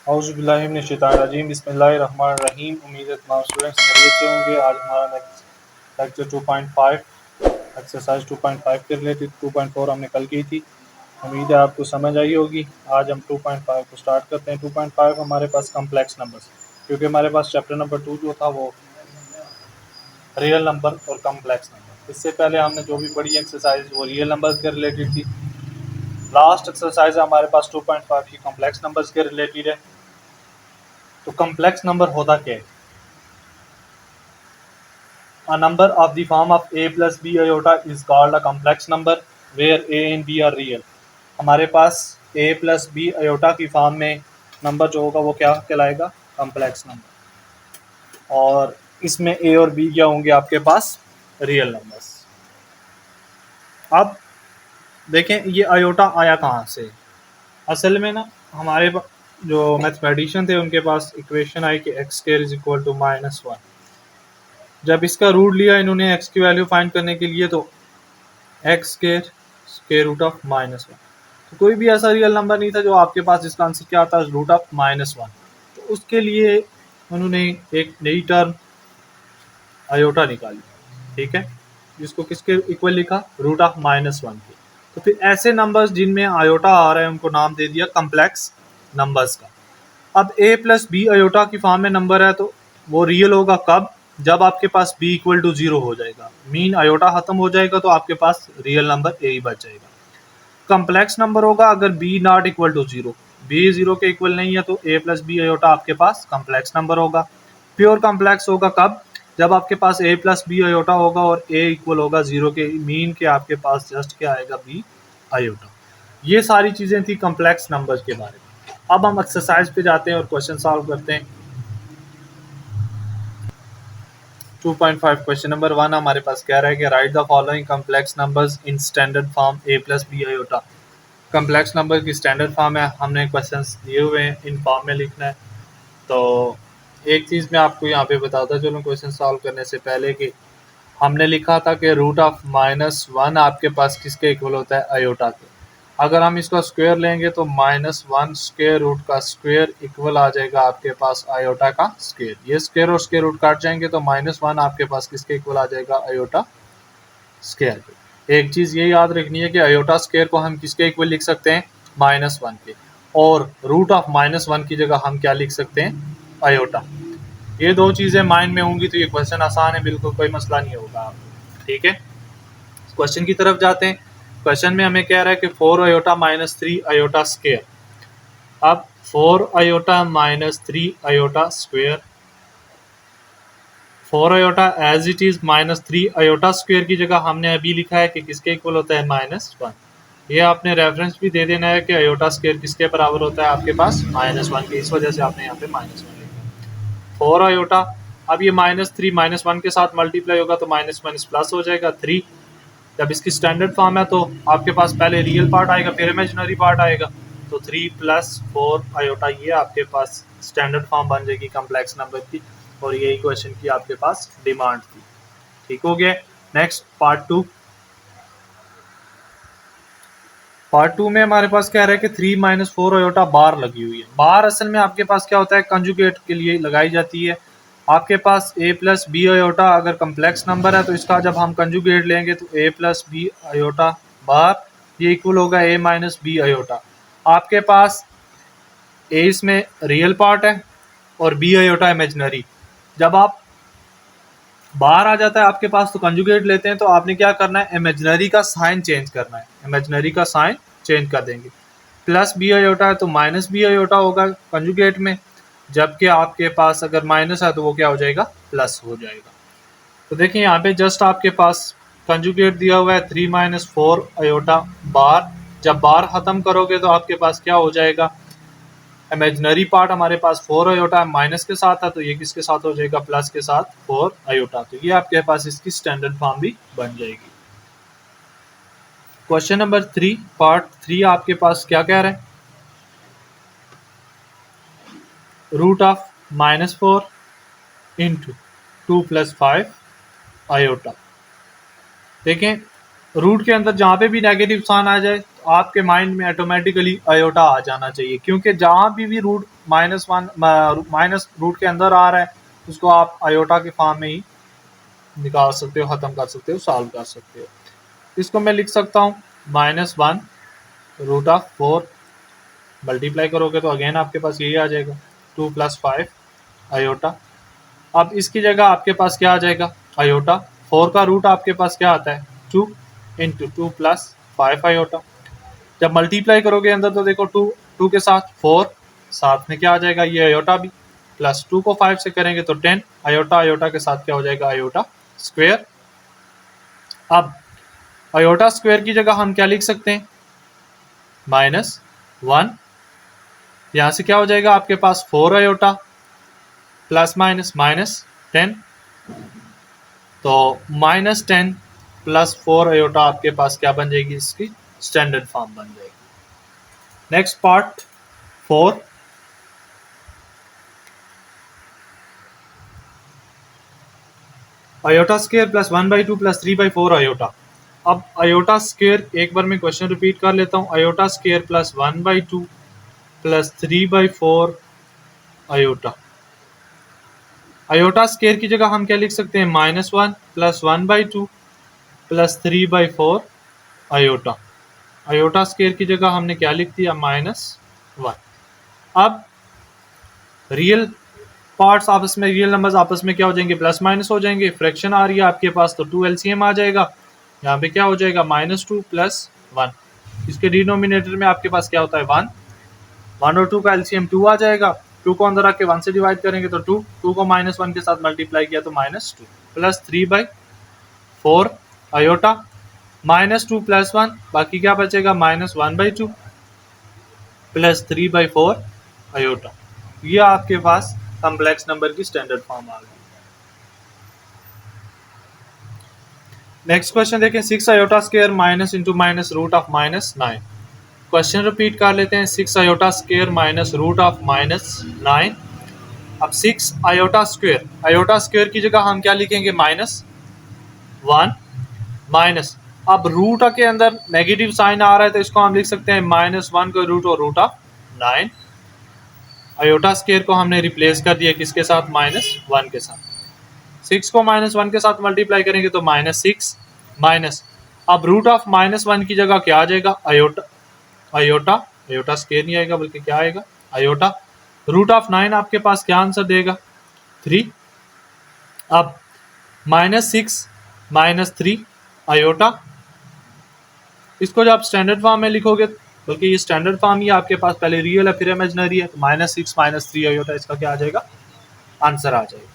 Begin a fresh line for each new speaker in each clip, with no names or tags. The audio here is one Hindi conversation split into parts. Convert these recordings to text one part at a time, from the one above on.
औज़ुबिल्लाहिमिनश्शैतानिर्रजीम बिस्मिल्लाहिर्रहमानिर्रहीम। उम्मीद है तमाम स्टूडेंट्स खैरियत से होंगे। आज हमारा नेक्स्ट लेक्चर 2.5 एक्सरसाइज 2.5 के रिलेटेड 2.4 हमने कल की थी। उम्मीद है आपको समझ आई होगी। आज हम 2.5 को स्टार्ट करते हैं। 2.5 हमारे पास कम्प्लेक्स नंबर्स, क्योंकि हमारे पास चैप्टर नंबर 2 जो था वो रियल नंबर और कम्प्लेक्स नंबर। इससे पहले हमने जो भी पढ़ी एक्सरसाइज वो रियल नंबर्स के रिलेटेड थी। लास्ट एक्सरसाइज हमारे पास 2.5 की कम्प्लेक्स नंबर्स के रिलेटेड है। तो कम्प्लेक्स नंबर होता क्या है? A number of the form of a plus b iota is called a complex number where a and b are real। हमारे पास a plus b iota की फॉर्म में नंबर जो होगा वो क्या कहलाएगा? Complex number. और इसमें a और b क्या होंगे आपके पास? Real numbers. अब देखें ये आयोटा आया कहाँ से। असल में ना हमारे जो मैथमेटिशियन थे उनके पास इक्वेशन आई कि X square is equal to -1। जब इसका रूट लिया इन्होंने एक्स की वैल्यू फाइंड करने के लिए, तो एक्स स्क्वायर रूट ऑफ -1। तो कोई भी ऐसा रियल नंबर नहीं था जो आपके पास जिसका आंसर क्या आता है रूट ऑफ -1। तो उसके लिए उन्होंने एक नई टर्म आयोटा निकाली, ठीक है, जिसको किसके इक्वल लिखा? रूट ऑफ -1 के। तो फिर ऐसे नंबर्स जिनमें आयोटा आ रहा है उनको नाम दे दिया कम्प्लेक्स नंबर्स का। अब a प्लस बी आयोटा की फॉर्म में नंबर है तो वो रियल होगा कब? जब आपके पास b इक्वल टू 0 हो जाएगा, मीन आयोटा खत्म हो जाएगा तो आपके पास रियल नंबर a ही बच जाएगा। कम्प्लेक्स नंबर होगा अगर b not equal to 0, b 0 के इक्वल नहीं है तो a प्लस बी आयोटा आपके पास कम्प्लेक्स नंबर होगा। प्योर कम्प्लेक्स होगा कब? जब आपके पास a प्लस बी आयोटा होगा और a इक्वल होगा 0 के, मीन के आपके पास जस्ट क्या आएगा? b iota. ये सारी चीजें थी कम्प्लेक्स नंबर्स के बारे में। अब हम एक्सरसाइज पे जाते हैं और क्वेश्चन सॉल्व करते हैं। 2.5 क्वेश्चन नंबर 1 हमारे पास कह रहा है कि write the following complex numbers in standard form a plus B iota. Complex number की स्टैंडर्ड फॉर्म है, हमने क्वेश्चंस दिए हुए हैं, इन फॉर्म में लिखना है। तो एक चीज़ मैं आपको यहाँ पे बताता चलूँ क्वेश्चन सॉल्व करने से पहले कि हमने लिखा था कि रूट ऑफ -1 आपके पास किसके इक्वल होता है? आयोटा के। अगर हम इसका स्क्वायर लेंगे तो -1 स्क्वायर रूट का स्क्वायर इक्वल आ जाएगा आपके पास आयोटा का स्क्वायर। ये स्क्वायर और स्क्वायर रूट काट जाएंगे तो -1 आपके पास किसके इक्वल आ जाएगा? आयोटा स्क्वायर के। एक चीज़ ये याद रखनी है कि आयोटा स्क्वायर को हम किसके इक्वल लिख सकते हैं? -1 के। और रूट ऑफ -1 की जगह हम क्या लिख सकते हैं? आयोटा। ये दो चीज़ें माइंड में होंगी तो ये क्वेश्चन आसान है, बिल्कुल कोई मसला नहीं होगा आपको, ठीक है। क्वेश्चन की तरफ जाते हैं। क्वेश्चन में हमें कह रहा है कि 4 आयोटा -3 आयोटा स्क्वायर। अब 4 iota -3 iota square, 4 iota as it is -3 iota square की जगह हमने अभी लिखा है कि किसके इक्वल होता है? -1। ये आपने रेफरेंस भी दे देना है कि आयोटा स्क्वायर किसके बराबर होता है आपके पास? -1 के। इस वजह से आपने यहाँ पे -1 लिखा। 4 आयोटा, अब ये -3 -1 के साथ मल्टीप्लाई होगा तो माइनस माइनस प्लस हो जाएगा 3। जब इसकी स्टैंडर्ड फॉर्म है तो आपके पास पहले रियल पार्ट आएगा फिर इमेजिनरी पार्ट आएगा। तो 3 + 4 आयोटा ये आपके पास स्टैंडर्ड फॉर्म बन जाएगी कम्प्लेक्स नंबर की, और यही क्वेश्चन की आपके पास डिमांड थी। ठीक हो गया। नेक्स्ट पार्ट टू में हमारे पास कह रहा है कि 3 - 4 आयोटा बार लगी हुई है। बार असल में आपके पास क्या होता है? कंजुगेट के लिए लगाई जाती है। आपके पास a प्लस बी आयोटा अगर कम्प्लेक्स नंबर है तो इसका जब हम कंजुगेट लेंगे तो a प्लस बी आयोटा बार ये इक्वल होगा a माइनस बी आयोटा। आपके पास a इसमें रियल पार्ट है और b आयोटा इमेजिनरी। जब आप बाहर आ जाता है आपके पास तो कंजुगेट लेते हैं तो आपने क्या करना है? इमेजिनरी का साइन चेंज करना है, इमेजिनरी का साइन चेंज कर देंगे। प्लस बी आयोटा है तो माइनस बी आयोटा होगा कंजुगेट में, जबकि आपके पास अगर माइनस है तो वो क्या हो जाएगा? प्लस हो जाएगा। तो देखिए यहाँ पे जस्ट आपके पास कंजुगेट दिया हुआ है 3 - 4 आयोटा बार। जब बार खत्म करोगे तो आपके पास क्या हो जाएगा? इमेजिनरी पार्ट हमारे पास 4 आयोटा माइनस के साथ है तो ये किसके साथ हो जाएगा? प्लस के साथ 4 आयोटा। तो ये आपके पास इसकी स्टैंडर्ड फॉर्म भी बन जाएगी। क्वेश्चन नंबर 3 पार्ट 3 आपके पास क्या कह रहे हैं? Root of -4 into 2 + 5 iota. देखें रूट के अंदर जहाँ पे भी नेगेटिव साइन आ जाए तो आपके माइंड में ऑटोमेटिकली आयोटा आ जाना चाहिए, क्योंकि जहाँ भी रूट -1 माइनस रूट के अंदर आ रहा है उसको आप आयोटा के फॉर्म में ही निकाल सकते हो, ख़त्म कर सकते हो, सॉल्व कर सकते हो। इसको मैं लिख सकता हूँ -1 √4, मल्टीप्लाई करोगे तो अगेन आपके पास यही आ जाएगा 2 + 5 आयोटा। अब इसकी जगह आपके पास क्या आ जाएगा आयोटा, 4 का रूट आपके पास क्या आता है 2 × 2 + 5 आयोटा। जब मल्टीप्लाई करोगे अंदर तो देखो 2 के साथ 4, साथ में क्या आ जाएगा ये आयोटा भी, प्लस 2 को 5 से करेंगे तो 10, आयोटा आयोटा के साथ क्या हो जाएगा आयोटा स्क्वायर। अब आयोटा स्क्वायर की जगह हम क्या लिख सकते हैं -1, यहाँ से क्या हो जाएगा आपके पास 4 आयोटा प्लस माइनस -10, तो -10 + 4 आयोटा आपके पास क्या बन जाएगी, इसकी स्टैंडर्ड फॉर्म बन जाएगी। Next part 4, iota square + 1/2 + 3/4 iota. अब आयोटा स्क्वायर एक बार मैं क्वेश्चन रिपीट कर लेता हूँ, iota square + 1/2 + 3/4 iota. Iota square की जगह हम क्या लिख सकते हैं -1 + 1/2 + 3/4 आयोटा। आयोटा स्क्वायर की जगह हमने क्या लिख दिया -1। अब रियल पार्ट्स आपस में, रियल नंबर्स आपस में क्या हो जाएंगे प्लस माइनस हो जाएंगे, फ्रैक्शन आ रही है आपके पास तो 2 एलसीएम आ जाएगा, यहाँ पे क्या हो जाएगा -2 + 1, इसके डिनोमिनेटर में आपके पास क्या होता है 1, 1 और 2 का एलसीएम 2 आ जाएगा, 2 को अंदर आके 1 से डिवाइड करेंगे तो 2 को -1 के साथ मल्टीप्लाई किया तो -2 + 3/4 आयोटा, -2 + 1, बाकी क्या बचेगा -1/2 + 3/4 आयोटा। ये आपके पास कॉम्प्लेक्स नंबर की स्टैंडर्ड फॉर्म आ गई। नेक्स्ट क्वेश्चन देखें, 6 iota square minus into minus root of -9। Question repeat कर लेते हैं, 6 iota square minus root of -9। अब 6 आयोटा स्क्वायर की जगह हम क्या लिखेंगे -1 माइनस, अब रूट के अंदर नेगेटिव साइन आ रहा है तो इसको हम लिख सकते हैं -1 का रूट और रूट ऑफ 9। आयोटा स्क्वायर को हमने रिप्लेस कर दिया किसके साथ -1 के साथ, 6 को -1 के साथ मल्टीप्लाई करेंगे तो -6 माइनस, अब रूट ऑफ -1 की जगह क्या आ जाएगा आयोटा स्क्वायर नहीं आएगा बल्कि क्या आएगा आयोटा, रूट ऑफ 9 आपके पास क्या आंसर देगा 3। अब -6 -3 आयोटा, इसको जब आप स्टैंडर्ड फॉर्म में लिखोगे, बल्कि ये स्टैंडर्ड फॉर्म ही आपके पास पहले रियल है फिर इमेजिनरी है, तो -6 -3 आयोटा इसका क्या आ जाएगा आंसर आ जाएगा।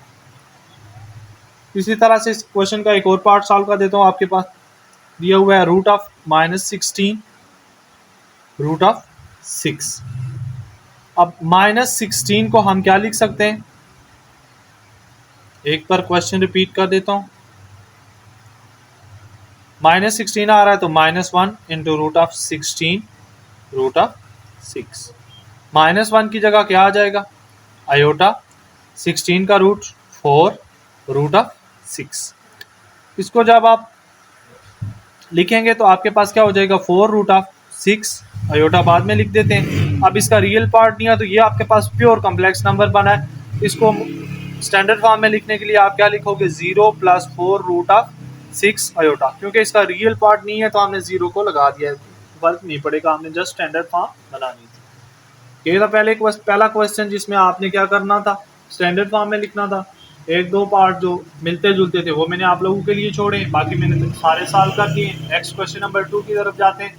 इसी तरह से इस क्वेश्चन का एक और पार्ट सॉल्व कर देता हूँ, आपके पास दिया हुआ है रूट ऑफ -16 रूट ऑफ 6। अब -16 को हम क्या लिख सकते हैं, एक बार क्वेश्चन रिपीट कर देता हूँ, -16 आ रहा है तो -1 into root of 16 root of 6, -1 की जगह क्या आ जाएगा आयोटा, 16 का रूट 4 रूट ऑफ 6। इसको जब आप लिखेंगे तो आपके पास क्या हो जाएगा 4 रूट ऑफ 6, आयोटा बाद में लिख देते हैं। अब इसका रियल पार्ट नहीं है तो ये आपके पास प्योर कॉम्प्लेक्स नंबर बना है, इसको स्टैंडर्ड फॉर्म में लिखने के लिए आप क्या लिखोगे 0 + 4 रूट ऑफ 6 आयोटा, क्योंकि इसका रियल पार्ट नहीं है तो हमने 0 को लगा दिया है, फर्क नहीं पड़ेगा, हमने जस्ट स्टैंडर्ड फॉर्म बनानी थी। ये था पहला क्वेश्चन जिसमें आपने क्या करना था स्टैंडर्ड फॉर्म में लिखना था। एक दो पार्ट जो मिलते जुलते थे वो मैंने आप लोगों के लिए छोड़े, बाकी मैंने तो सारे सॉल्व कर दिए। नेक्स्ट क्वेश्चन नंबर 2 की तरफ जाते हैं।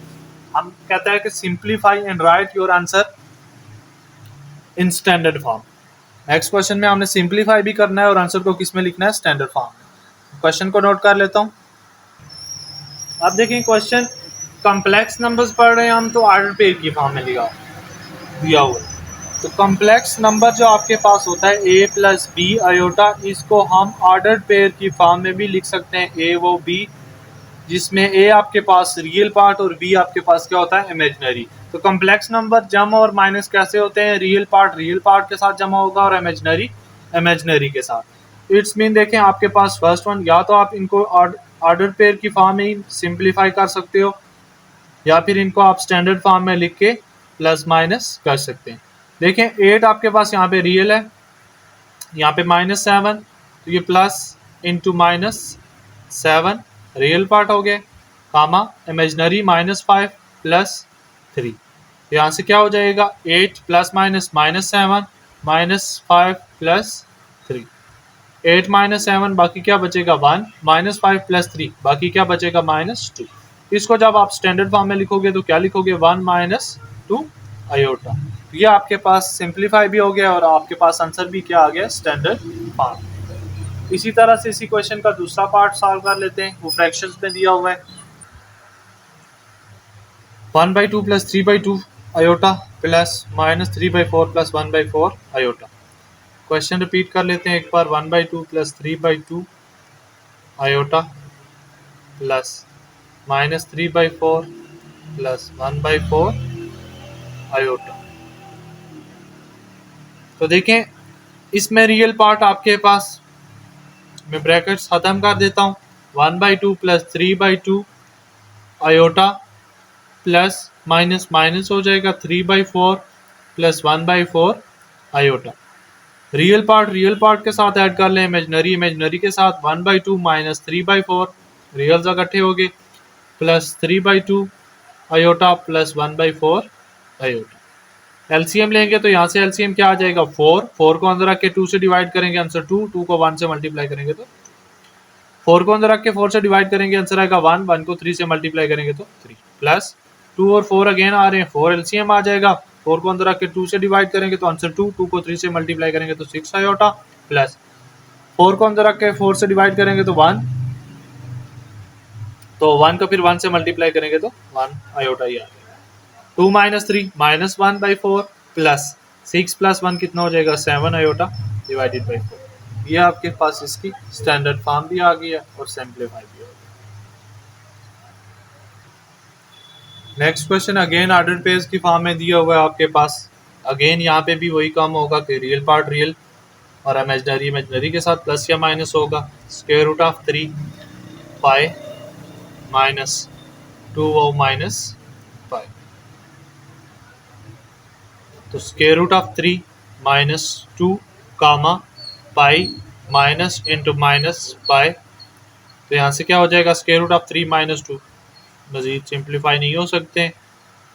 हम कहता है कि simplify and write your answer in standard form. Next question में हमने सिंप्लीफाई भी करना है और आंसर को किस में लिखना है स्टैंडर्ड फॉर्म में। क्वेश्चन को नोट कर लेता हूँ। अब देखें क्वेश्चन कॉम्प्लेक्स नंबर्स पढ़ रहे हैं हम, तो ऑर्डर पेयर की फॉर्म में दिया हुआ है। तो कॉम्प्लेक्स नंबर जो आपके पास होता है a + b आयोटा, इसको हम ऑर्डर पेयर की फॉर्म में भी लिख सकते हैं a वो b, जिसमें a आपके पास रियल पार्ट और b आपके पास क्या होता है इमेजिनरी। तो कॉम्प्लेक्स नंबर जमा और माइनस कैसे होते हैं, रियल पार्ट के साथ जमा होगा और इमेजिनरी के साथ। इट्स मीन देखें आपके पास फर्स्ट वन, या तो आप इनको ऑर्डर पेयर की फॉर्म में ही सिंप्लीफाई कर सकते हो, या फिर इनको आप स्टैंडर्ड फॉर्म में लिख के प्लस माइनस कर सकते हैं। देखें 8 आपके पास यहाँ पे रियल है, यहाँ पे -7, तो ये प्लस इंटू -7 रियल पार्ट हो गया, कामा इमेजनरी -5 प्लस 3। यहाँ से क्या हो जाएगा 8 प्लस माइनस -7 -5 प्लस 3, 8 -7 बाकी क्या बचेगा 1, -5 प्लस 3 बाकी क्या बचेगा -2। इसको जब आप स्टैंडर्ड फॉर्म में लिखोगे तो क्या लिखोगे 1 - 2 आयोटा। ये आपके पास सिंप्लीफाई भी हो गया और आपके पास आंसर भी क्या आ गया स्टैंडर्ड फॉर्म। इसी तरह से इसी क्वेश्चन का दूसरा पार्ट सॉल्व कर लेते हैं। वो फ्रैक्शंस में दिया हुआ है 1/2 plus 3/2 iota plus -3/4 plus 1/4 iota. Question repeat कर लेते हैं एक बार, 1/2 plus 3/2 iota plus -3/4 plus 1/4 iota. तो देखें इसमें रियल पार्ट आपके पास, मैं ब्रैकेट्स खत्म कर देता हूँ, 1/2 plus 3/2 iota plus minus minus हो जाएगा 3/4 प्लस 1/4 आयोटा। रियल पार्ट के साथ ऐड कर लें, इमेजनरी के साथ 1/2 माइनस 3/4 रियल्स इकट्ठे हो गए plus 3/2 iota plus 1/4 iota. LCM लेंगे तो यहाँ से एलसीएम क्या आ जाएगा 4 को अंदर रख के 2 से डिवाइड करेंगे आंसर 2 को 1 से मल्टीप्लाई करेंगे तो 4 को अंदर रख के 4 से डिवाइड करेंगे आंसर आएगा 1 को 3 से मल्टीप्लाई करेंगे तो 3 प्लस 2 और 4 अगेन आ रहे हैं 4 एलसीएम आ जाएगा, 4 को अंदर रख के 2 से डिवाइड करेंगे तो आंसर 2 को 3 से मल्टीप्लाई करेंगे तो 6 आयोटा प्लस 4 को अंदर रख के 4 से डिवाइड करेंगे तो 1, तो 1 को फिर 1 से मल्टीप्लाई करेंगे तो 1 आयोटा ही आ जाएगा। 2 - 3 -1/4 प्लस 6 प्लस 1 कितना हो जाएगा 7 आयोटा डिवाइडेड बाई 4। ये आपके पास इसकी स्टैंडर्ड फॉर्म भी आ गई है और सिंप्लीफाई भी हो गया। Next question again order pairs की फॉर्म में दिया हुआ है आपके पास। अगेन यहाँ पे भी वही काम होगा कि रियल पार्ट रियल और इमेजनरी के साथ प्लस या माइनस होगा। Square root of 3 pi minus 2 और माइनस 5, तो square root of 3 minus 2 comma pi minus into minus pi, तो यहाँ से क्या हो जाएगा स्क्वायर रूट ऑफ 3 माइनस 2, मजीद सिंप्लीफाई नहीं हो सकते।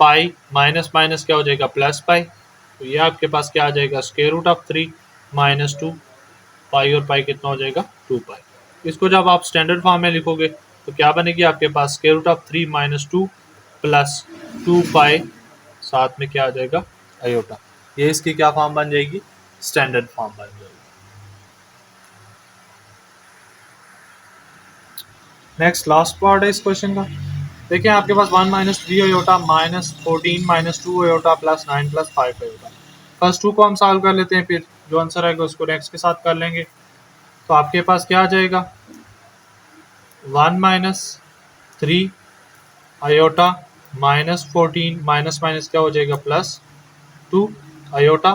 पाई माइनस माइनस क्या हो जाएगा प्लस पाई, तो ये आपके पास क्या आ जाएगा स्क्वायर रूट ऑफ 3 माइनस 2 पाई और पाई कितना हो जाएगा 2 पाई। इसको जब आप स्टैंडर्ड फॉर्म में लिखोगे तो क्या बनेगी आपके पास square root of 3 minus 2 plus 2 pi, साथ में क्या आ जाएगा आयोटा। ये इसकी क्या फॉर्म बन जाएगी स्टैंडर्ड फॉर्म बन जाएगी। नेक्स्ट लास्ट पार्ट है इस क्वेश्चन का। देखिए आपके पास 1 - 3 iota minus 14 - 2 iota plus 9 plus 5 iota. First 2 को हम सॉल्व कर लेते हैं, फिर जो आंसर आएगा उसको नेक्स्ट के साथ कर लेंगे। तो आपके पास क्या आ जाएगा 1 - 3 आयोटा माइनस 14 माइनस माइनस क्या हो जाएगा plus 2 iota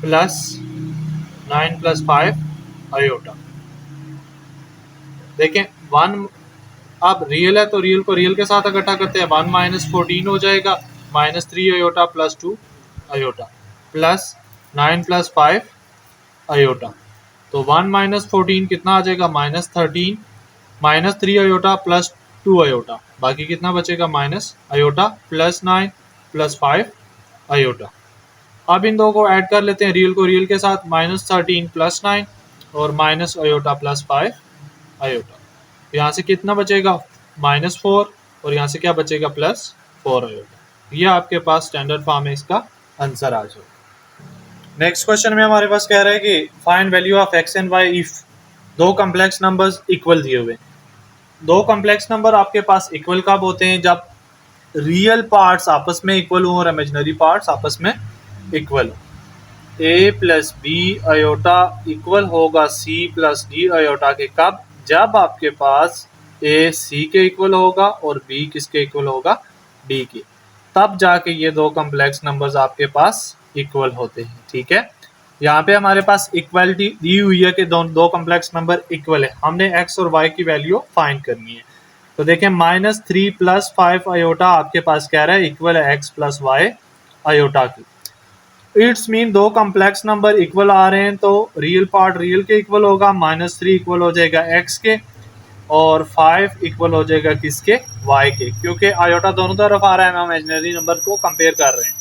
plus 9 plus 5 iota. देखें 1 अब रियल है तो रियल को रियल के साथ इकट्ठा करते हैं, 1 - 14 हो जाएगा minus 3 iota plus 2 iota plus 9 plus 5 iota. तो 1 - 14 कितना आ जाएगा -13 माइनस 3 आयोटा प्लस 2 आयोटा, बाकी कितना बचेगा minus iota plus 9 plus 5 iota. अब इन दो को ऐड कर लेते हैं, रियल को रियल के साथ -13 प्लस 9 और माइनस आयोटा प्लस 5 आयोटा। यहाँ से कितना बचेगा -4 और यहाँ से क्या बचेगा +4 आयोटा। ये आपके पास स्टैंडर्ड फॉर्म में इसका आंसर आ जाएगा। नेक्स्ट क्वेश्चन में हमारे पास कह रहा है कि find value of x and y if दो कम्प्लेक्स नंबर्स इक्वल दिए हुए। दो कम्प्लेक्स नंबर आपके पास इक्वल कब होते हैं, जब रियल पार्ट्स आपस में इक्वल हो और इमेजिनरी पार्ट्स आपस में इक्वल हो। a plus B iota equal होगा c प्लस डी आयोटा के कब, जब आपके पास a c के इक्वल होगा और b किसके इक्वल होगा d के, तब जाके ये दो कम्प्लेक्स नंबर्स आपके पास इक्वल होते हैं। ठीक है, यहाँ पे हमारे पास इक्वलिटी दी हुई है कि दो कॉम्प्लेक्स नंबर इक्वल है, हमने x और y की वैल्यू फाइंड करनी है। तो देखें -3 + 5 अयोटा आपके पास कह रहा है इक्वल है x + y अयोटा की। इट्स मीन दो कॉम्प्लेक्स नंबर इक्वल आ रहे हैं तो रियल पार्ट रियल के इक्वल होगा, -3 इक्वल हो जाएगा x के और 5 इक्वल हो जाएगा किसके, y के, क्योंकि अयोटा दोनों तरफ आ रहा है, हम इमेजिनरी नंबर को कंपेयर कर रहे हैं,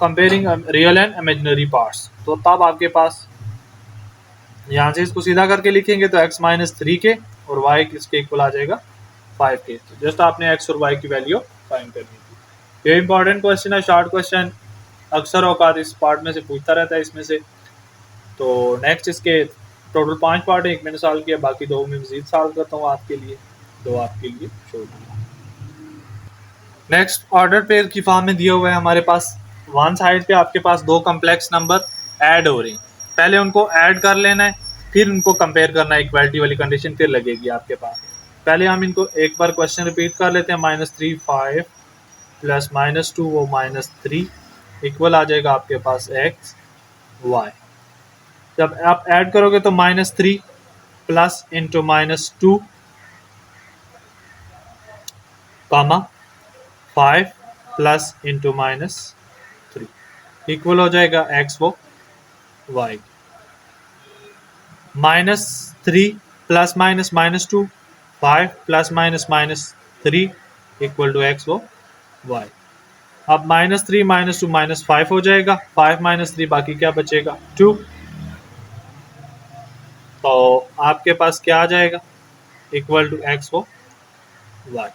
comparing real and imaginary parts. तो तब आपके पास यहाँ से इसको सीधा करके लिखेंगे तो x - 3 के और y किसके इक्वल आ जाएगा, 5 के। तो जस्ट आपने x और y की वैल्यू फाइंड करनी थी। ये इंपॉर्टेंट क्वेश्चन है, शॉर्ट क्वेश्चन, अक्सर औकात इस पार्ट में से पूछता रहता है इसमें से। तो नेक्स्ट इसके टोटल 5 पार्ट है, एक मैंने सॉल्व किया, बाकी 2 में मजीद सॉल्व करता हूँ आपके लिए, 2 आपके लिए छोड़ दूँगा। नेक्स्ट ऑर्डर पेयर की फॉर्म में दिया हुआ है हमारे पास, वन साइड पे आपके पास दो कम्प्लेक्स नंबर ऐड हो रहे हैं, पहले उनको ऐड कर लेना है, फिर उनको कंपेयर करना है, इक्वालिटी वाली कंडीशन फिर लगेगी आपके पास। पहले हम इनको एक बार क्वेश्चन रिपीट कर लेते हैं, -3 5 प्लस -2 वो -3 इक्वल आ जाएगा आपके पास x y। जब आप ऐड करोगे तो -3 plus into -2 comma 5 plus into -3 equal हो जाएगा x वो y। -3 plus -2 5 plus -3 equal to x वो y। अब -3 -2 -5 हो जाएगा, 5 -3 बाकी क्या बचेगा 2। तो आपके पास क्या आ जाएगा, इक्वल टू x वो y।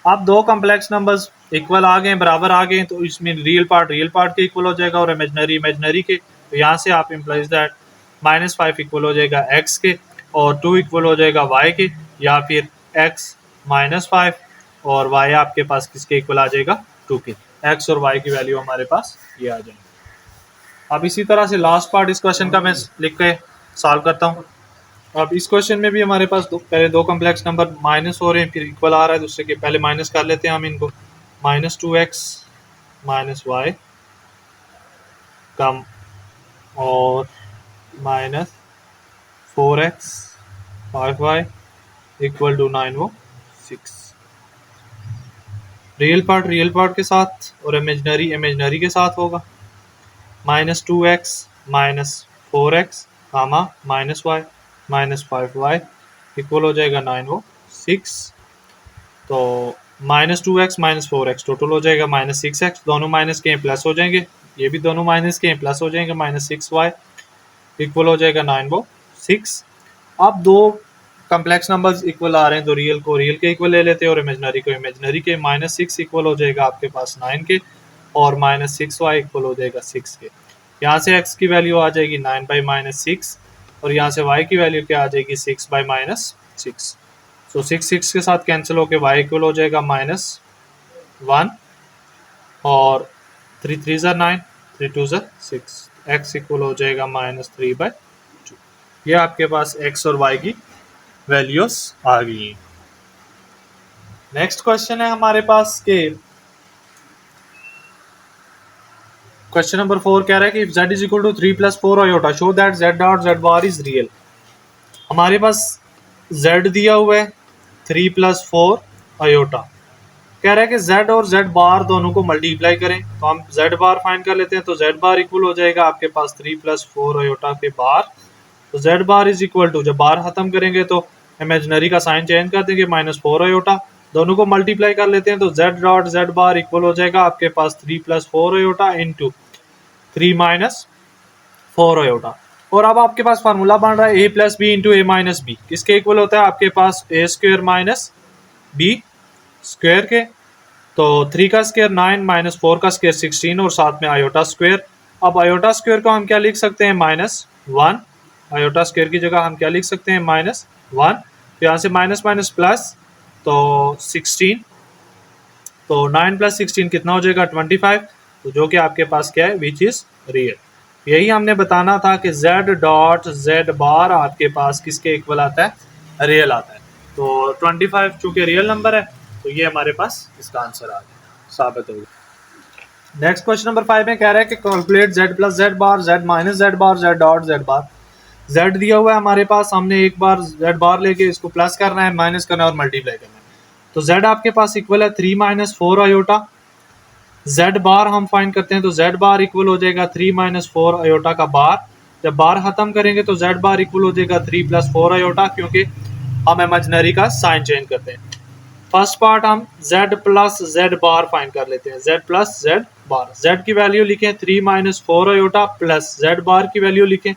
अब दो कॉम्प्लेक्स नंबर्स इक्वल आ गए, बराबर आ गए, तो इसमें रियल पार्ट के इक्वल हो जाएगा और इमेजिनरी के। तो यहाँ से आप इम्प्लाइज दैट -5 इक्वल हो जाएगा x के और 2 इक्वल हो जाएगा y के, या फिर x -5 और y आपके पास किसके इक्वल आ जाएगा 2 के। x और y की वैल्यू हमारे पास ये आ जाएगी। अब इसी तरह से लास्ट पार्ट इस क्वेश्चन का मैं लिख के सॉल्व करता हूँ। अब इस क्वेश्चन में भी हमारे पास पहले दो कम्प्लेक्स नंबर माइनस हो रहे हैं, फिर इक्वल आ रहा है दूसरे के, पहले माइनस कर लेते हैं हम इनको, -2x - y कम और -4x 5y इक्वल टू 9 वो 6। रियल पार्ट के साथ और इमेजिनरी के साथ होगा, -2x - 4x कामा -y -5y इक्वल हो जाएगा 9 वो 6। तो -2x - 4x टोटल हो जाएगा -6x, दोनों माइनस के प्लस हो जाएंगे, ये भी दोनों माइनस के प्लस हो जाएंगे, -6y इक्वल हो जाएगा 9 वो 6। अब दो कम्प्लेक्स नंबर्स इक्वल आ रहे हैं तो रियल को रियल के इक्वल ले लेते हैं और इमेजिनरी को इमेजिनरी के। -6 इक्वल हो जाएगा आपके पास 9 के और -6y इक्वल हो जाएगा 6 के। यहाँ से x की वैल्यू आ जाएगी 9/-6 और यहाँ से y की वैल्यू क्या आ जाएगी 6/-6। तो 6 के साथ कैंसिल होकर y इक्वल हो जाएगा -1 और 3 3 9 3 2 6, x इक्वल हो जाएगा -3/2। ये आपके पास x और y की वैल्यूज आ गई हैं। नेक्स्ट क्वेश्चन है हमारे पास के क्वेश्चन नंबर 4 कह रहा है कि if z is equal to 3 + 4 iota show that z dot z bar is real. हमारे पास z दिया हुआ है 3 + 4 अयोटा, कह रहा है कि z और z बार दोनों को मल्टीप्लाई करें, तो हम z बार फाइंड कर लेते हैं। तो z बार इक्वल हो जाएगा आपके पास 3 + 4 अयोटा के बार। तो z bar is equal to, जब बार खत्म करेंगे तो इमेजिनरी का साइन चेंज कर देंगे, -4 अयोटा, दोनों को मल्टीप्लाई कर लेते हैं। तो z डॉट z बार इक्वल हो जाएगा आपके पास 3 + 4 अयोटा इंटू 3 - 4 अयोटा। और अब आपके पास फार्मूला बन रहा है a + b into a - b, किसके इक्वल होता है आपके पास a² - b स्क्वायर के। तो 3 का स्क्वायर 9 -4 का स्क्वायर 16 और साथ में अयोटा स्क्वायर। अब अयोटा स्क्वायर को हम क्या लिख सकते हैं -1, अयोटा स्क्वायर की जगह हम क्या लिख सकते हैं -1। तो यहाँ से माइनस माइनस प्लस, तो 16, तो 9 + 16 कितना हो जाएगा 25, तो जो कि आपके पास क्या है विच इज रियल। यही हमने बताना था कि z डॉट z बार आपके पास किसके इक्वल आता है, रियल आता है। तो 25 चूंकि रियल नंबर है तो ये हमारे पास इसका आंसर आ गया, साबित हो गया। नेक्स्ट क्वेश्चन नंबर 5 में कह रहा है कि कैलकुलेट z प्लस जेड बार, z माइनस जेड बार, z डॉट जेड बार। z दिया हुआ है हमारे पास, हमने एक बार z बार लेके इसको प्लस करना है, माइनस करना है और मल्टीप्लाई करना है। तो z आपके पास इक्वल है 3 माइनस 4 आयोटा। z बार हम फाइंड करते हैं तो z बार इक्वल हो जाएगा 3 माइनस 4 आयोटा का बार। जब बार खत्म करेंगे तो z बार इक्वल हो जाएगा 3 प्लस 4 आयोटा, क्योंकि हम इमेजिनरी का साइन चेंज करते हैं। फर्स्ट पार्ट हम z प्लस जेड बार फाइंड कर लेते हैं, z प्लस जेड बार। z की वैल्यू लिखें 3 माइनस 4 आयोटा, प्लस z बार की वैल्यू लिखें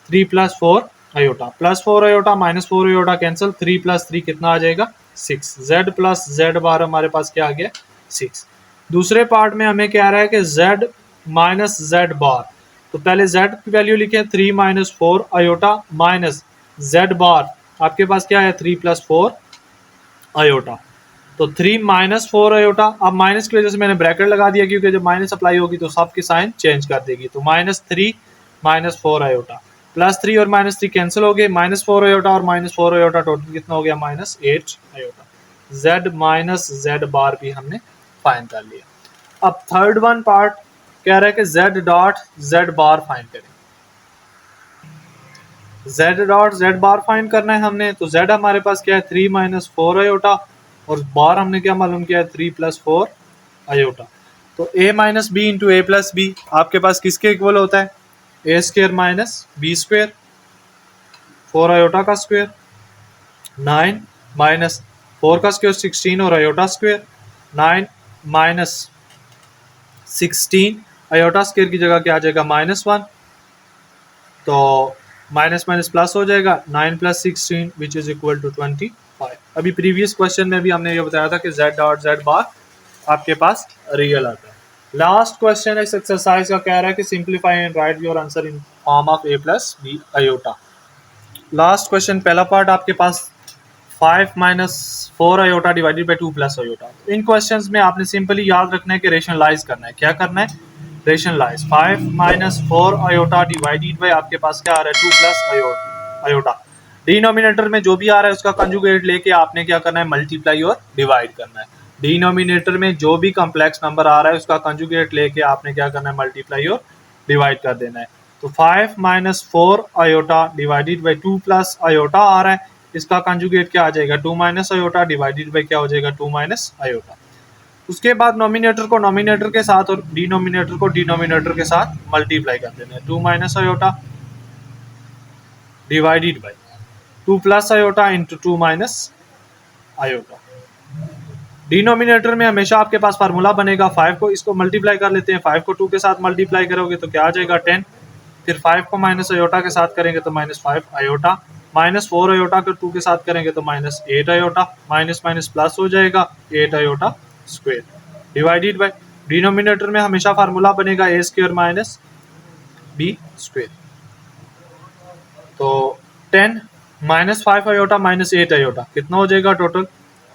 3 plus 4 iota. Plus 4 iota minus 4 iota cancel, 3 plus 3 कितना आ जाएगा 6। z प्लस जेड बार हमारे पास क्या आ गया 6। दूसरे पार्ट में हमें क्या आ रहा है कि z माइनस जेड बार। तो पहले z की वैल्यू लिखें 3 माइनस 4 आयोटा माइनस z बार आपके पास क्या है 3 प्लस 4 आयोटा। तो 3 माइनस 4 आयोटा, अब माइनस की वजह से मैंने ब्रैकेट लगा दिया क्योंकि जब माइनस अप्लाई होगी तो सबकी साइन चेंज कर देगी। तो -3 माइनस 4 आयोटा, +3 और -3 कैंसिल हो गए, -4 आयोटा और -4 आयोटा टोटल कितना हो गया -8 आयोटा। z माइनस जेड बार भी हमने फाइंड कर लिया। अब थर्ड वन पार्ट कह रहा है कि z डॉट जेड बार फाइंड करें। z डॉट जेड बार फाइंड करना है हमने, तो z हमारे पास क्या है 3 माइनस 4 आयोटा और बार हमने क्या मालूम किया है 3 प्लस 4 आयोटा। तो a minus B into A plus B आपके पास किसके इक्वल होता है A square minus B square, 4 iota का स्क्वेयर, 9 माइनस 4 का स्क्वेयर 16 और iota square, 9 minus 16 iota square की जगह क्या आ जाएगा -1, तो माइनस माइनस प्लस हो जाएगा, 9 plus 16 which is equal to 25। अभी प्रीवियस क्वेश्चन में भी हमने ये बताया था कि z डॉट जेड बार आपके पास रियल आता है। लास्ट क्वेश्चन इस एक्सरसाइज का कह रहा है कि simplify and write your answer in form of a plus B iota. Last question पहला पार्ट आपके पास 5 minus 4 iota divided by 2 plus iota. इन क्वेश्चंस में आपने सिंपली याद रखना है कि रेशनलाइज करना है। क्या करना है rationalise. 5 minus 4 iota divided by आपके पास क्या आ रहा है 2 प्लस आयोटा। डिनोमिनेटर में जो भी आ रहा है उसका कंजुगेट लेके आपने क्या करना है मल्टीप्लाई और डिवाइड करना है। डिनोमिनेटर में जो भी कॉम्प्लेक्स नंबर आ रहा है उसका कंजुगेट लेके आपने क्या करना है मल्टीप्लाई और डिवाइड कर देना है। तो 5 minus 4 iota divided by 2 plus iota आ रहा है, इसका कंजुगेट क्या आ जाएगा 2 माइनस आयोटा डिवाइडेड बाई क्या हो जाएगा 2 माइनस आयोटा। उसके बाद नॉमिनेटर को नॉमिनेटर के साथ और डिनोमिनेटर को डिनोमिनेटर के साथ मल्टीप्लाई कर देना है। 2 minus iota divided by 2 plus iota into 2 minus iota. Denominator में हमेशा आपके पास फार्मूला बनेगा 5 को इसको मल्टीप्लाई कर लेते हैं, 5 को 2 के साथ मल्टीप्लाई करोगे तो क्या आ जाएगा 10, फिर 5 को माइनस आयोटा के साथ करेंगे तो -5 आयोटा, -4 आयोटा को 2 के साथ करेंगे तो -8 आयोटा, माइनस माइनस प्लस हो जाएगा 8 iota square divided by denominator में हमेशा फार्मूला बनेगा a square minus B square. तो 10 -5 आयोटा -8 आयोटा कितना हो जाएगा टोटल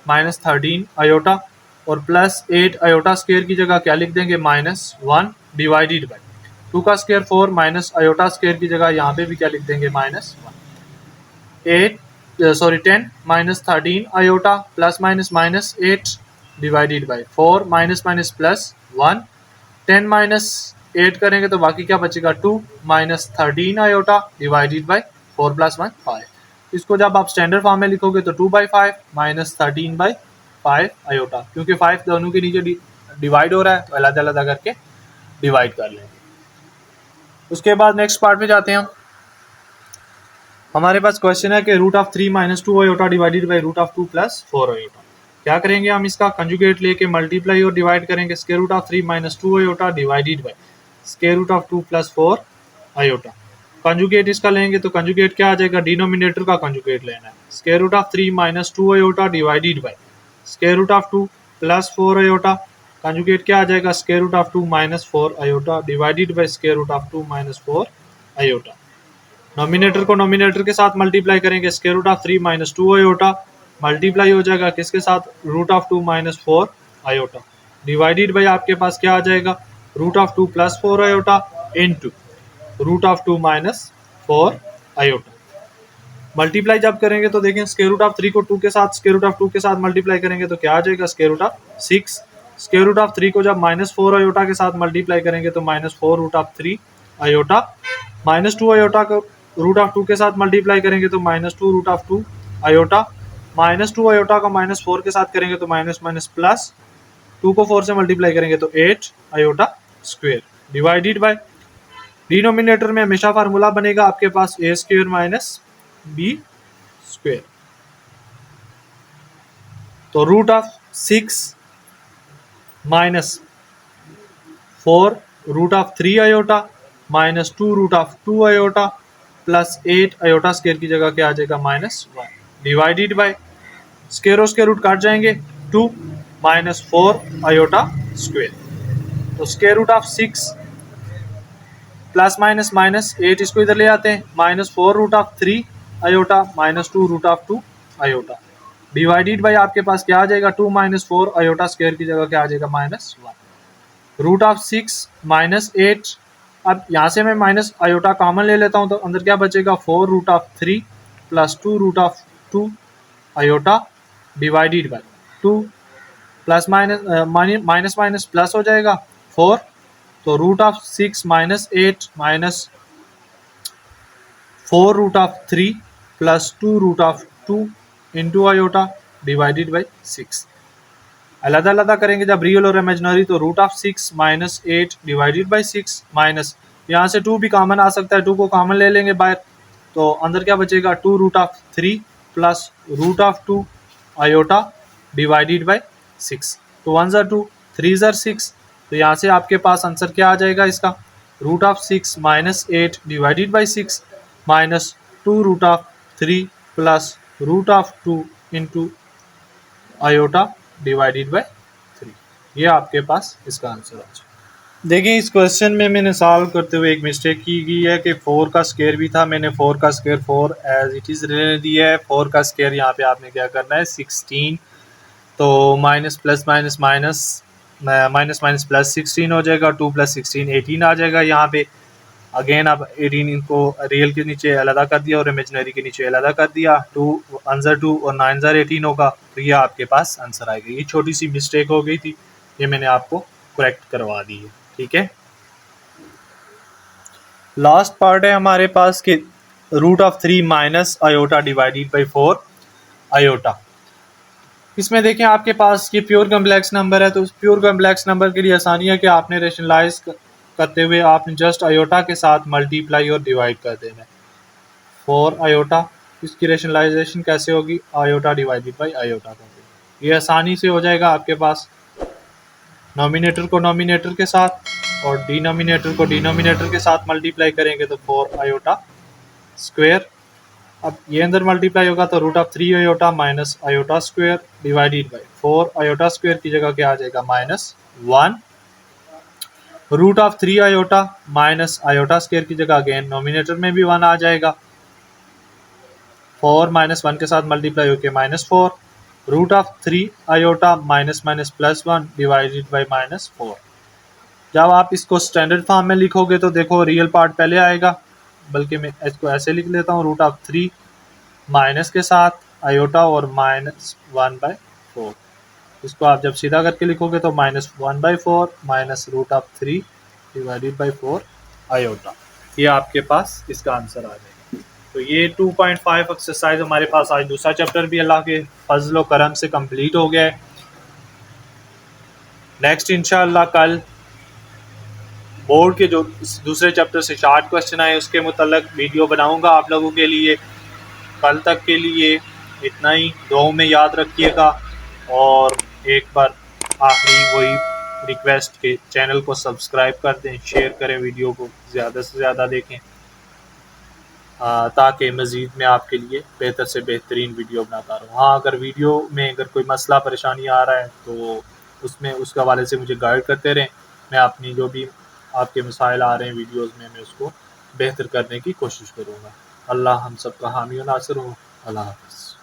-13 आयोटा और +8 आयोटा स्क्वेयर की जगह क्या लिख देंगे -1 डिवाइडेड बाय 2 का स्क्वेयर 4 माइनस आयोटा स्क्वेयर की जगह यहाँ पे भी क्या लिख देंगे -1। 10 -13 iota plus minus -8 divided by 4 minus minus +1। 10 minus 8 करेंगे तो बाकी क्या बचेगा 2 -13 आयोटा डिवाइडेड बाय 4 + 1 5। इसको जब आप स्टैंडर्ड फॉर्म में लिखोगे तो 2/5 -13/5 आयोटा, क्योंकि 5 दोनों के नीचे डिवाइड हो रहा है तो अलग अलग करके डिवाइड कर लेंगे। उसके बाद नेक्स्ट पार्ट में जाते हैं हम। हमारे पास क्वेश्चन है कि √3 - 2 आयोटा डिवाइडेड बाई √2 + 4 आयोटा। क्या करेंगे हम इसका कंजुगेट लेके मल्टीप्लाई और डिवाइड करेंगे। √3 - 2 iota divided by √2 + 4 iota. Conjugate इसका लेंगे तो कंजुगेट क्या आ जाएगा डिनोमिनेटर का कंजुगेट लेना है। √3 - 2 iota divided by √2 + 4 iota. Conjugate क्या आ जाएगा √2 - 4 iota divided by √2 - 4 iota. Nominator को नॉमिनेटर के साथ मल्टीप्लाई करेंगे। √3 - 2 आयोटा मल्टीप्लाई हो जाएगा किसके साथ √2 - 4 आयोटा डिवाइडेड बाई आपके पास क्या आ जाएगा √2 + 4 आयोटा इंटू √2 - 4 आयोटा। मल्टीप्लाई जब करेंगे तो देखें √3 को 2 के साथ √2 के साथ मल्टीप्लाई करेंगे तो क्या आ जाएगा √6 स्क्वायर रूट ऑफ 3 को जब -4 आयोटा के साथ मल्टीप्लाई करेंगे तो -4 रूट ऑफ 3 आयोटा, -2 आयोटा को रूट ऑफ 2 के साथ मल्टीप्लाई करेंगे तो -2 रूट ऑफ 2 आयोटा, -2 आयोटा को -4 के साथ करेंगे तो माइनस माइनस प्लस 2 को 4 से मल्टीप्लाई करेंगे तो 8 iota square, divided by denominator में हमेशा फार्मूला बनेगा आपके पास a square minus b square. तो root of 6 minus 4 root of 3 iota -2 root of 2 iota plus 8 iota square की जगह क्या आ जाएगा -1, डिवाइडेड बाय स्क्वायर और स्क्वायर रूट काट जाएंगे 2 -4 आयोटा स्क्वायर। तो square root of 6 plus minus minus 8 इसको इधर ले आते हैं, -4 root of 3 iota -2 root of 2 iota, divided by आपके पास क्या आ जाएगा 2 -4 आयोटा स्क्वायर की जगह क्या आ जाएगा -1, रूट ऑफ 6 -8। अब यहाँ से मैं माइनस आयोटा कॉमन ले लेता हूँ तो अंदर क्या बचेगा 4 root of 3 plus 2 root of 2 iota, divided by 2 plus minus minus plus हो जाएगा 4, तो root of 6 -8 minus 4 root of 3 plus 2 root of 2 into iota, divided by 6। अलग अलग करेंगे जब रियल और इमेजिनरी तो root of 6 -8 divided by 6 minus यहाँ से 2 भी कॉमन आ सकता है, 2 को कॉमन ले लेंगे बाहर तो अंदर क्या बचेगा 2 root of 3 plus root of 2 iota, divided by 6। तो 1 ज़र 2 3 ज़र 6, तो यहाँ से आपके पास आंसर क्या आ जाएगा इसका root of 6 -8 divided by 6 minus 2 root of 3 plus root of 2 into iota, divided by 3। ये आपके पास इसका आंसर आ जाएगा। देखिए इस क्वेश्चन में मैंने सॉल्व करते हुए एक मिस्टेक की गई है कि 4 का स्क्वायर भी था, मैंने 4 का स्क्वायर 4 एज इट इज़ रहने दिया है। 4 का स्क्वायर यहाँ पे आपने क्या करना है 16, तो minus plus minus minus minus minus plus 16 हो जाएगा, 2 + 16 18 आ जाएगा। यहाँ पे अगेन अब 18 इनको रियल के नीचे अलग कर दिया और इमेजिनरी के नीचे अलग कर दिया, 2 अंसर 2 और 9 ज़र 18 होगा, तो ये आपके पास आंसर आएगा। ये छोटी सी मिस्टेक हो गई थी, ये मैंने आपको करेक्ट करवा दी है, ठीक है। लास्ट पार्ट है हमारे पास कि root of 3 minus iota divided by 4 iota. इसमें देखें आपके पास ये प्योर कम्प्लेक्स नंबर है, तो प्योर कम्प्लेक्स नंबर के लिए आसानी है कि आपने रेशनलाइज करते हुए आपने जस्ट आयोटा के साथ मल्टीप्लाई और डिवाइड कर देना है। 4 आयोटा, इसकी रेशनलाइजेशन कैसे होगी आयोटा डिवाइडेड बाई आयोटा कर देना, ये आसानी से हो जाएगा आपके पास। नॉमिनेटर को नॉमिनेटर के साथ और डिनोमिनेटर को डिनोमिनेटर के साथ मल्टीप्लाई करेंगे तो 4 आयोटा स्क्वायर। अब ये अंदर मल्टीप्लाई होगा तो root of 3 iota minus iota square divided by 4 iota square की जगह क्या आ जाएगा -1, root of 3 iota minus iota square की जगह अगेन नॉमिनेटर में भी 1 आ जाएगा, 4 -1 के साथ मल्टीप्लाई होकर -4, root of 3 iota minus minus +1 divided by -4। जब आप इसको स्टैंडर्ड फॉर्म में लिखोगे तो देखो रियल पार्ट पहले आएगा, बल्कि मैं इसको ऐसे लिख लेता हूँ, रूट ऑफ 3 माइनस के साथ आयोटा और -1/4। इसको आप जब सीधा करके लिखोगे तो -1/4 minus root of 3 divided by 4 iota, ये आपके पास इसका आंसर आ जाएगा। तो ये 2.5 एक्सरसाइज हमारे पास आज दूसरा चैप्टर भी अल्लाह के फजल व करम से कंप्लीट हो गया है। नेक्स्ट इंशाअल्लाह कल बोर्ड के जो दूसरे चैप्टर से शार्ट क्वेश्चन आए उसके मुतल्लिक वीडियो बनाऊंगा आप लोगों के लिए। कल तक के लिए इतना ही, दुआओं में याद रखिएगा और एक बार आखिरी वही रिक्वेस्ट के चैनल को सब्सक्राइब कर दें, शेयर करें, वीडियो को ज़्यादा से ज़्यादा देखें ताकि मज़ीद मैं आपके लिए बेहतर से बेहतरीन वीडियो बनाता रहूँ। हाँ, अगर वीडियो में अगर कोई मसला परेशानी आ रहा है तो उसमें उसके हवाले से मुझे गाइड करते रहें, मैं अपनी जो भी आपके मसाइल आ रहे हैं वीडियोस में मैं उसको बेहतर करने की कोशिश करूँगा। अल्लाह हम सब का हामी और नासिर हो। अल्लाह हाफ़िज़।